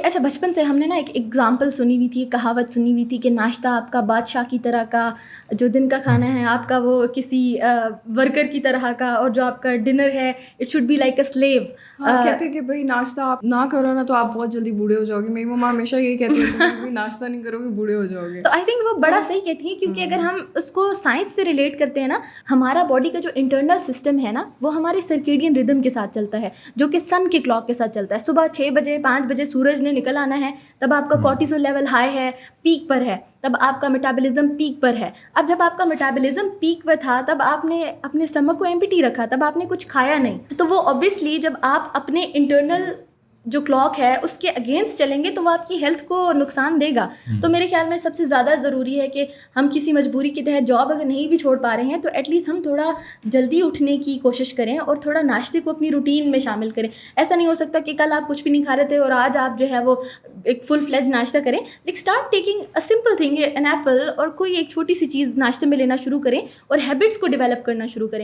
اچھا بچپن سے ہم نے نا ایک ایگزامپل سنی ہوئی تھی, کہاوت سنی ہوئی تھی کہ ناشتہ آپ کا بادشاہ کی طرح کا, جو دن کا کھانا ہے آپ کا وہ کسی ورکر کی طرح کا, اور جو آپ کا ڈنر ہے it should be like a slave. کہتے ہیں کہ بھائی ناشتہ آپ نہ کرو نا تو آپ بہت جلدی بوڑھے ہو جاؤ گے. میری مما ہمیشہ یہی کہتی ہے کہ بھائی ناشتہ نہیں کرو گے بوڑھے ہو جاؤ گے. تو آئی تھنک وہ بڑا صحیح کہتی ہیں, کیونکہ اگر ہم اس کو سائنس سے ریلیٹ کرتے ہیں نا, ہمارا باڈی کا جو انٹرنل سسٹم ہے نا وہ ہمارے سرکیڈین ردم کے ساتھ چلتا ہے, جو کہ سن کی کلاک کے ساتھ چلتا ہے. صبح 6 بجے 5 بجے سورج نے نکل آنا ہے, تب آپ کا کورٹیسول لیول ہائی ہے, پیک پر ہے, تب آپ کا میٹابولزم پیک پر ہے. اب جب آپ کا میٹابولزم پیک پر تھا تب آپ نے اپنے اسٹمک کو ایمپٹی رکھا, تب آپ نے کچھ کھایا نہیں. تو وہ اوبویسلی جب آپ اپنے انٹرنل جو کلاک ہے اس کے اگینسٹ چلیں گے تو وہ آپ کی ہیلتھ کو نقصان دے گا. تو میرے خیال میں سب سے زیادہ ضروری ہے کہ ہم کسی مجبوری کے تحت جاب اگر نہیں بھی چھوڑ پا رہے ہیں تو ایٹ لیسٹ ہم تھوڑا جلدی اٹھنے کی کوشش کریں اور تھوڑا ناشتے کو اپنی روٹین میں شامل کریں. ایسا نہیں ہو سکتا کہ کل آپ کچھ بھی نہیں کھا رہے تھے اور آج آپ جو ہے وہ ایک فل فلیج ناشتہ کریں. Like start taking a simple thing, an apple, اور کوئی ایک چھوٹی سی چیز ناشتے میں لینا شروع کریں اور ہیبٹس کو ڈیولپ کرنا شروع کریں.